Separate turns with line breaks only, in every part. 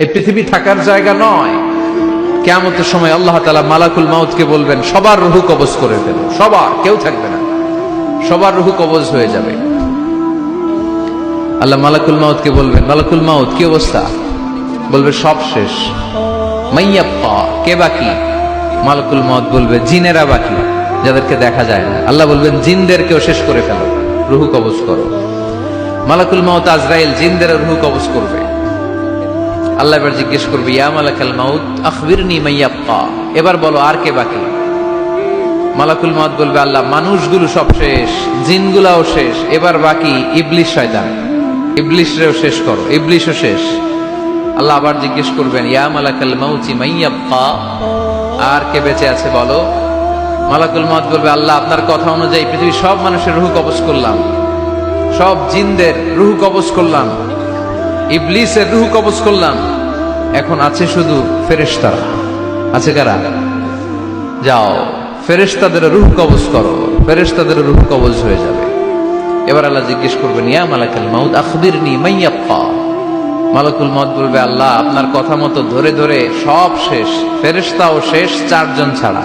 এই পৃথিবী থাকার জায়গা নয়। কিয়ামতের সময় আল্লাহ তাআলা মালাকুল মাউতকে বলবেন, সবার রূহ কবজ করে ফেলো, সবার, কেউ থাকবে না, সবার রূহ কবজ হয়ে যাবে। আল্লাহ মালাকুল মাউতকে বলবেন, মালাকুল মাউত কি অবস্থা? বলবে সব শেষ। মাইয়াব্বা, কে বাকি? মালাকুল মাউত বলবে জিনেরা বাকি, যাদেরকে দেখা যায় না। আল্লাহ বলবেন জিনদেরকেও শেষ করে ফেলো, রূহ কবজ করো। মালাকুল মাউত আজরাইল জিনদের রূহ কবজ করবে। আল্লাহ এবার জিজ্ঞেস করবে, ইয়া মালাকাল মাউত আখবিরনি মাইয়াব্বা, এবার বলো আর কে বাকি? মালাকুল মাউত বলবে, আল্লাহ মানুষগুলো সব শেষ, জিনগুলাও শেষ, এবার বাকি ইবলিশ শয়তান, ইবলিশরেও শেষ করো, ইবলিশও শেষ। আল্লাহ আবার জিজ্ঞেস করবেন, ইয়া মালাকাল মাউতি মাইয়াব্বা, আর কে বেঁচে আছে বলো? মালাকুল মাউত বলবে, আল্লাহ আপনার কথা অনুযায়ী পৃথিবীর সব মানুষের রূহ কবজ করলাম, সব জিনদের রূহ কবজ করলাম, ইবলিসের রূহ কবজ করলাম, এখন আছে শুধু ফেরেশতারা। আছে কারা? যাও ফেরেশতাদের রূহ কবজ করো, ফেরেশতাদের রূহ কবজ হয়ে যাবে। এবার আল্লাহ জিজ্ঞেস করবেন, ইয়া মালাকাল মাউত আখবিরনি মাইয়াব্বা। মালাকুল মাউত বলবে, আল্লাহ আপনার কথা মতো ধরে ধরে সব শেষ, ফেরেশতাও শেষ, 4 জন ছাড়া।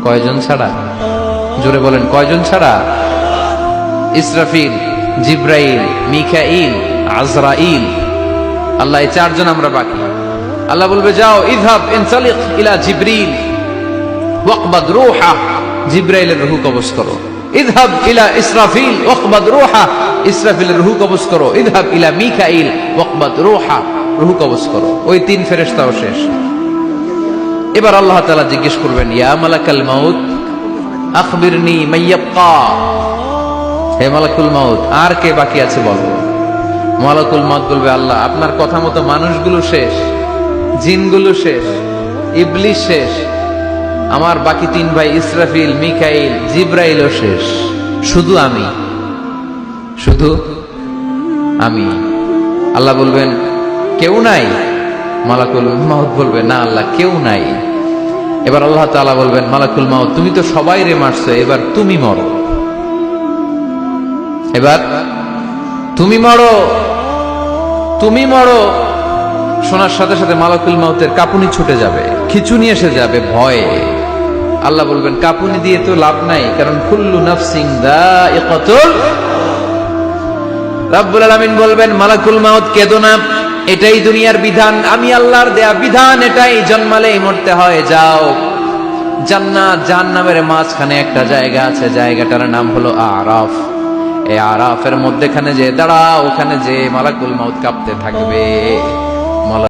কয়জন ছাড়া? জোরে বলেন, কয়জন ছাড়া? ইসরাফিল, জিব্রাইল, মিকাইল, আজরাইল। আল্লাহ এই 4 জন আমরা বাকি। আল্লাহ বলবে, যাও ইযহাব ইনতালিক ইলা জিবরিল ওয়াকবাদ রূহা, জিব্রাইলের রূহ কবজ করো। ইযহাব ইলা ইসরাফিল ওয়াকবাদ রূহা, ইসরাফিলের রূহ কবজ করো। ইযহাব ইলা মিকাইল ওয়াকবাদ রূহা, রূহ কবজ করো। ওই 3 ফেরেশতাও শেষ। এবার আল্লাহ তাআলা জিজ্ঞেস করবেন, ইয়া মালাকাল মাউত আখবিরনি মাইয়াব্বা, হে মালাকুল মাউত আর কে বাকি আছে বলো? মালাকুল মাউত বলবে, আল্লাহ আপনার কথা মতো মানুষগুলো শেষ, জিনগুলো শেষ, ইবলিশ শেষ, আমার বাকি 3 ভাই ইসরাফিল, মিকাইল, জিব্রাইলও শেষ, শুধু আমি, শুধু আমি। আল্লাহ বলবেন, কেউ নাই? মালাকুল মাউত বলবে, না আল্লাহ কেউ নাই। এবার আল্লাহ তাআলা বলবেন, মালাকুল মাউত তুমি তো সবাই রে মারছো, এবার তুমি মরো, এবার তুমি মরো, তুমি মরো। শোনার সাথে সাথে মালাকুল মাউতের কাঁপুনি ছুটে যাবে, খিঁচুনি এসে যাবে ভয়ে। আল্লাহ বলবেন, কাঁপুনি দিয়ে তো লাভ নাই, কারণ কুল্লু নাফসিন যায়িকাতুল। রব্বুল আলামিন বলবেন, মালাকুল মাউত কেঁদো না, এটাই দুনিয়ার বিধান, আমি আল্লাহর দেয়া বিধান, এটাই, জন্মালেই মরতে হয়। যাও জান্নাত জাহান্নামের মাঝখানে একটা জায়গা আছে, জায়গাটার নাম হলো আরাফ। এই আরাফের মধ্যেখানে যে দাঁড়াও, ওখানে যে মালাকুল মাউত কাঁপতে থাকবে।